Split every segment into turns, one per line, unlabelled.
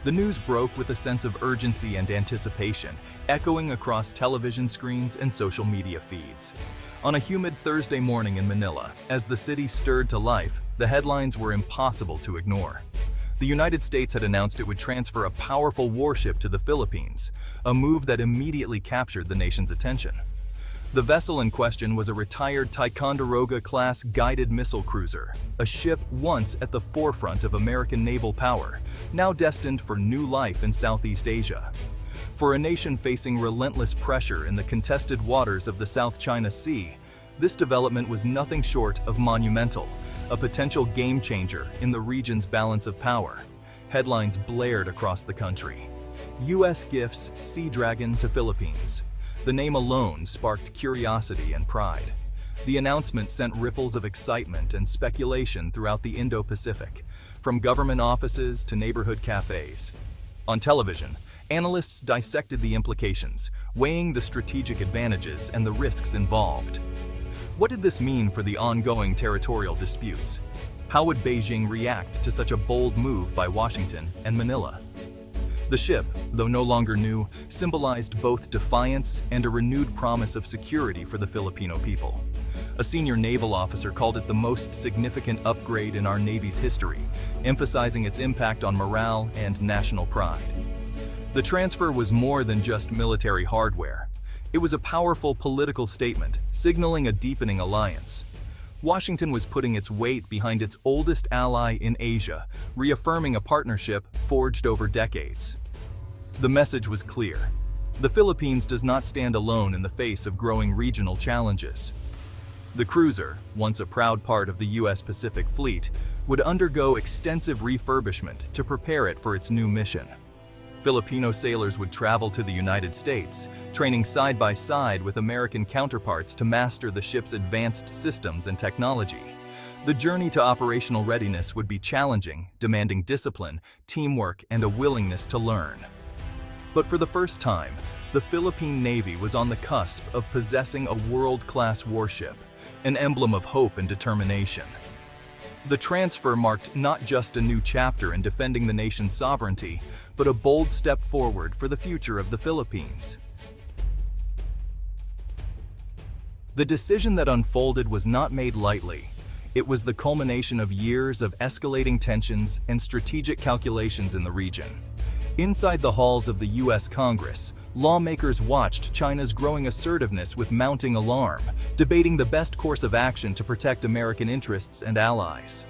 The news broke with a sense of urgency and anticipation, echoing across television screens and social media feeds. On a humid Thursday morning in Manila, as the city stirred to life, the headlines were impossible to ignore. The United States had announced it would transfer a powerful warship to the Philippines, a move that immediately captured the nation's attention. The vessel in question was a retired Ticonderoga-class guided missile cruiser, a ship once at the forefront of American naval power, now destined for new life in Southeast Asia. For a nation facing relentless pressure in the contested waters of the South China Sea, this development was nothing short of monumental, a potential game-changer in the region's balance of power. Headlines blared across the country. U.S. gifts Sea Dragon to Philippines. The name alone sparked curiosity and pride. The announcement sent ripples of excitement and speculation throughout the Indo-Pacific, from government offices to neighborhood cafes. On television, analysts dissected the implications, weighing the strategic advantages and the risks involved. What did this mean for the ongoing territorial disputes? How would Beijing react to such a bold move by Washington and Manila? The ship, though no longer new, symbolized both defiance and a renewed promise of security for the Filipino people. A senior naval officer called it the most significant upgrade in our Navy's history, emphasizing its impact on morale and national pride. The transfer was more than just military hardware. It was a powerful political statement, signaling a deepening alliance. Washington was putting its weight behind its oldest ally in Asia, reaffirming a partnership forged over decades. The message was clear. The Philippines does not stand alone in the face of growing regional challenges. The cruiser, once a proud part of the U.S. Pacific Fleet, would undergo extensive refurbishment to prepare it for its new mission. Filipino sailors would travel to the United States, training side by side with American counterparts to master the ship's advanced systems and technology. The journey to operational readiness would be challenging, demanding discipline, teamwork, and a willingness to learn. But for the first time, the Philippine Navy was on the cusp of possessing a world-class warship, an emblem of hope and determination. The transfer marked not just a new chapter in defending the nation's sovereignty, but a bold step forward for the future of the Philippines. The decision that unfolded was not made lightly. It was the culmination of years of escalating tensions and strategic calculations in the region. Inside the halls of the U.S. Congress, lawmakers watched China's growing assertiveness with mounting alarm, debating the best course of action to protect American interests and allies.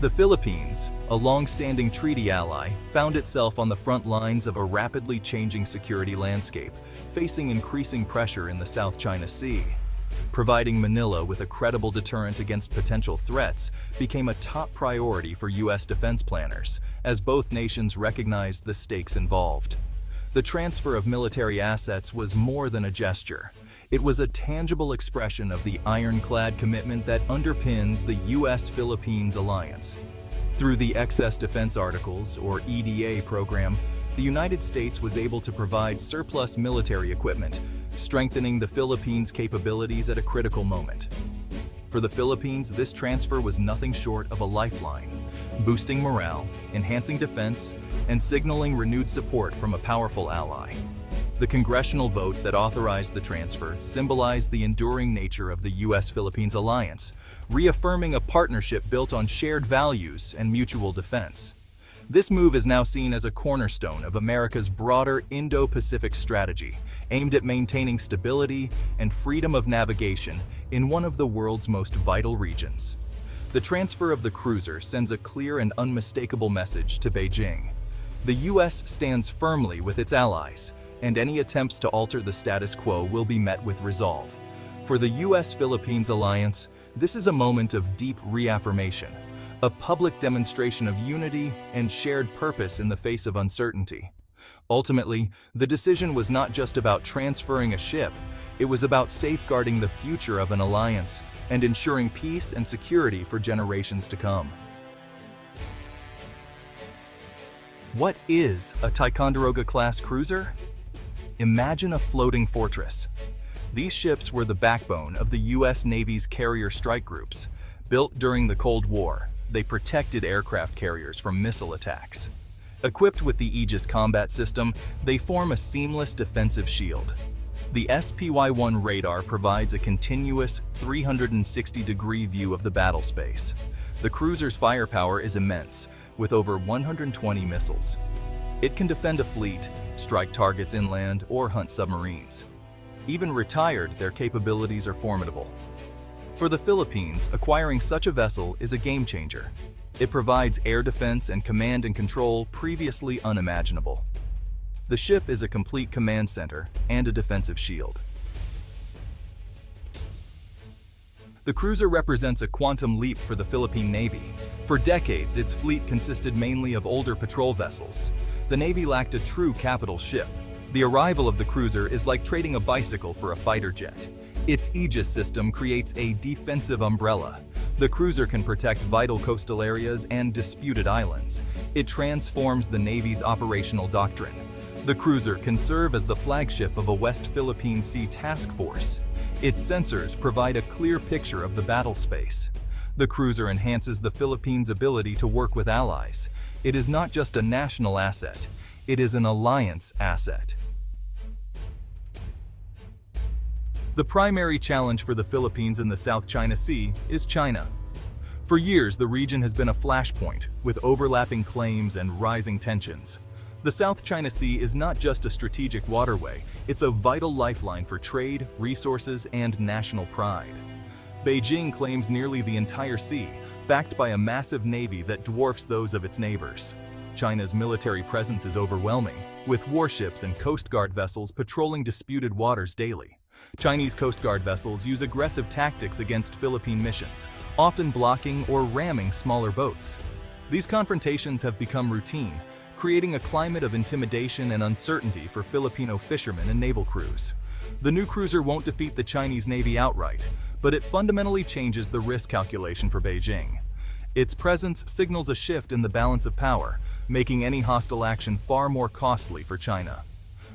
The Philippines, a long-standing treaty ally, found itself on the front lines of a rapidly changing security landscape, facing increasing pressure in the South China Sea. Providing Manila with a credible deterrent against potential threats became a top priority for U.S. defense planners, as both nations recognized the stakes involved. The transfer of military assets was more than a gesture. It was a tangible expression of the ironclad commitment that underpins the U.S.-Philippines alliance. Through the Excess Defense Articles, or EDA program, the United States was able to provide surplus military equipment, strengthening the Philippines' capabilities at a critical moment. For the Philippines, this transfer was nothing short of a lifeline, boosting morale, enhancing defense, and signaling renewed support from a powerful ally. The congressional vote that authorized the transfer symbolized the enduring nature of the U.S.-Philippines alliance, reaffirming a partnership built on shared values and mutual defense. This move is now seen as a cornerstone of America's broader Indo-Pacific strategy, aimed at maintaining stability and freedom of navigation in one of the world's most vital regions. The transfer of the cruiser sends a clear and unmistakable message to Beijing. The U.S. stands firmly with its allies, and any attempts to alter the status quo will be met with resolve. For the U.S.-Philippines alliance, this is a moment of deep reaffirmation, a public demonstration of unity and shared purpose in the face of uncertainty. Ultimately, the decision was not just about transferring a ship, it was about safeguarding the future of an alliance and ensuring peace and security for generations to come. What is a Ticonderoga-class cruiser? Imagine a floating fortress. These ships were the backbone of the U.S. Navy's carrier strike groups. Built during the Cold War, they protected aircraft carriers from missile attacks. Equipped with the Aegis combat system, they form a seamless defensive shield. The SPY-1 radar provides a continuous 360-degree view of the battle space. The cruiser's firepower is immense, with over 120 missiles. It can defend a fleet, strike targets inland, or hunt submarines. Even retired, their capabilities are formidable. For the Philippines, acquiring such a vessel is a game-changer. It provides air defense and command and control previously unimaginable. The ship is a complete command center and a defensive shield. The cruiser represents a quantum leap for the Philippine Navy. For decades, its fleet consisted mainly of older patrol vessels. The Navy lacked a true capital ship. The arrival of the cruiser is like trading a bicycle for a fighter jet. Its Aegis system creates a defensive umbrella. The cruiser can protect vital coastal areas and disputed islands. It transforms the Navy's operational doctrine. The cruiser can serve as the flagship of a West Philippine Sea task force. Its sensors provide a clear picture of the battle space. The cruiser enhances the Philippines' ability to work with allies. It is not just a national asset, it is an alliance asset. The primary challenge for the Philippines in the South China Sea is China. For years, the region has been a flashpoint, with overlapping claims and rising tensions. The South China Sea is not just a strategic waterway, it's a vital lifeline for trade, resources, and national pride. Beijing claims nearly the entire sea, backed by a massive navy that dwarfs those of its neighbors. China's military presence is overwhelming, with warships and Coast Guard vessels patrolling disputed waters daily. Chinese Coast Guard vessels use aggressive tactics against Philippine missions, often blocking or ramming smaller boats. These confrontations have become routine, creating a climate of intimidation and uncertainty for Filipino fishermen and naval crews. The new cruiser won't defeat the Chinese Navy outright, but it fundamentally changes the risk calculation for Beijing. Its presence signals a shift in the balance of power, making any hostile action far more costly for China.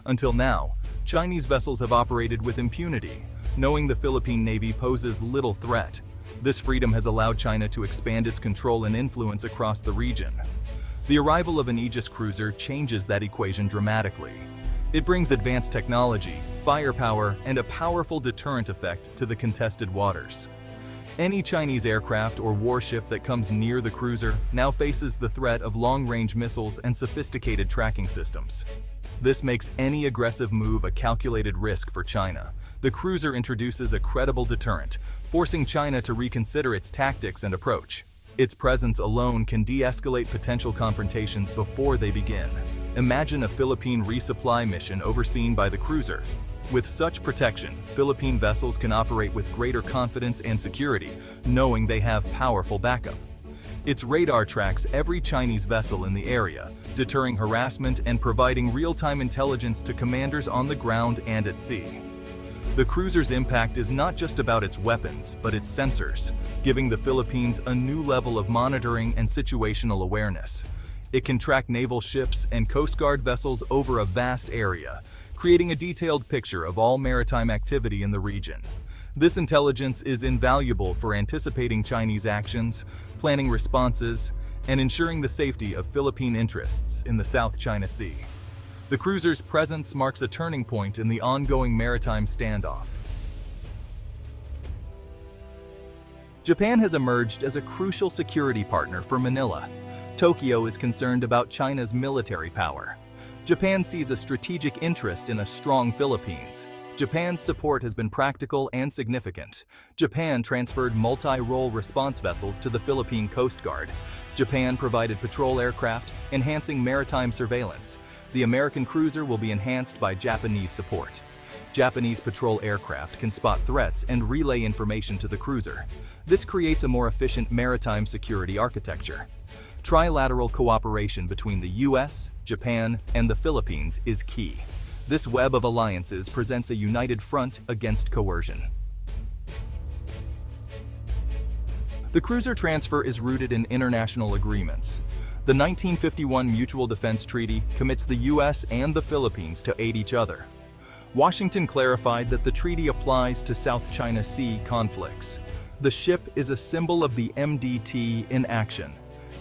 Until now, Chinese vessels have operated with impunity, knowing the Philippine Navy poses little threat. This freedom has allowed China to expand its control and influence across the region. The arrival of an Aegis cruiser changes that equation dramatically. It brings advanced technology, firepower, and a powerful deterrent effect to the contested waters. Any Chinese aircraft or warship that comes near the cruiser now faces the threat of long-range missiles and sophisticated tracking systems. This makes any aggressive move a calculated risk for China. The cruiser introduces a credible deterrent, forcing China to reconsider its tactics and approach. Its presence alone can de-escalate potential confrontations before they begin. Imagine a Philippine resupply mission overseen by the cruiser. With such protection, Philippine vessels can operate with greater confidence and security, knowing they have powerful backup. Its radar tracks every Chinese vessel in the area, deterring harassment and providing real-time intelligence to commanders on the ground and at sea. The cruiser's impact is not just about its weapons, but its sensors, giving the Philippines a new level of monitoring and situational awareness. It can track naval ships and Coast Guard vessels over a vast area, creating a detailed picture of all maritime activity in the region. This intelligence is invaluable for anticipating Chinese actions, planning responses, and ensuring the safety of Philippine interests in the South China Sea. The cruiser's presence marks a turning point in the ongoing maritime standoff. Japan has emerged as a crucial security partner for Manila. Tokyo is concerned about China's military power. Japan sees a strategic interest in a strong Philippines. Japan's support has been practical and significant. Japan transferred multi-role response vessels to the Philippine Coast Guard. Japan provided patrol aircraft, enhancing maritime surveillance. The American cruiser will be enhanced by Japanese support. Japanese patrol aircraft can spot threats and relay information to the cruiser. This creates a more efficient maritime security architecture. Trilateral cooperation between the US, Japan, and the Philippines is key. This web of alliances presents a united front against coercion. The cruiser transfer is rooted in international agreements. The 1951 Mutual Defense Treaty commits the US and the Philippines to aid each other. Washington clarified that the treaty applies to South China Sea conflicts. The ship is a symbol of the MDT in action.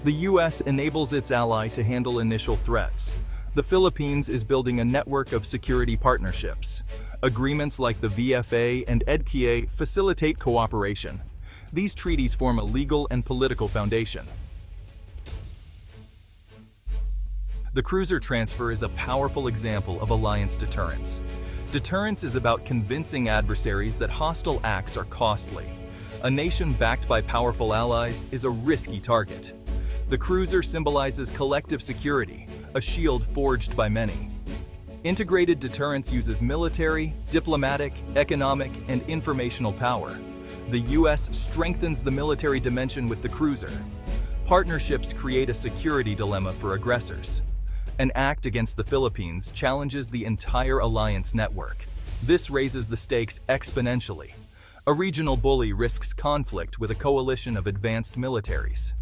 The U.S. enables its ally to handle initial threats. The Philippines is building a network of security partnerships. Agreements like the VFA and EDCA facilitate cooperation. These treaties form a legal and political foundation. The cruiser transfer is a powerful example of alliance deterrence. Deterrence is about convincing adversaries that hostile acts are costly. A nation backed by powerful allies is a risky target. The cruiser symbolizes collective security, a shield forged by many. Integrated deterrence uses military, diplomatic, economic, and informational power. The U.S. strengthens the military dimension with the cruiser. Partnerships create a security dilemma for aggressors. An act against the Philippines challenges the entire alliance network. This raises the stakes exponentially. A regional bully risks conflict with a coalition of advanced militaries.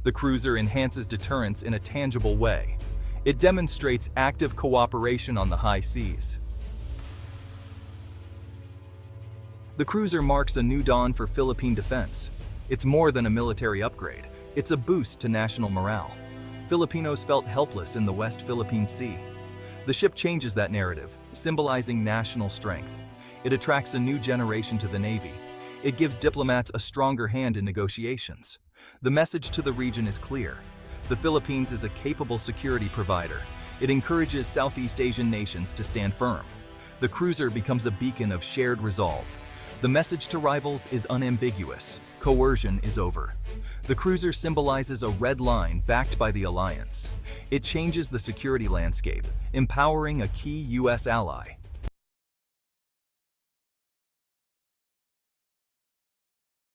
The cruiser enhances deterrence in a tangible way. It demonstrates active cooperation on the high seas. The cruiser marks a new dawn for Philippine defense. It's more than a military upgrade. It's a boost to national morale. Filipinos felt helpless in the West Philippine Sea. The ship changes that narrative, symbolizing national strength. It attracts a new generation to the Navy. It gives diplomats a stronger hand in negotiations. The message to the region is clear. The Philippines is a capable security provider. It encourages Southeast Asian nations to stand firm. The cruiser becomes a beacon of shared resolve. The message to rivals is unambiguous. Coercion is over. The cruiser symbolizes a red line backed by the alliance. It changes the security landscape, empowering a key U.S. ally.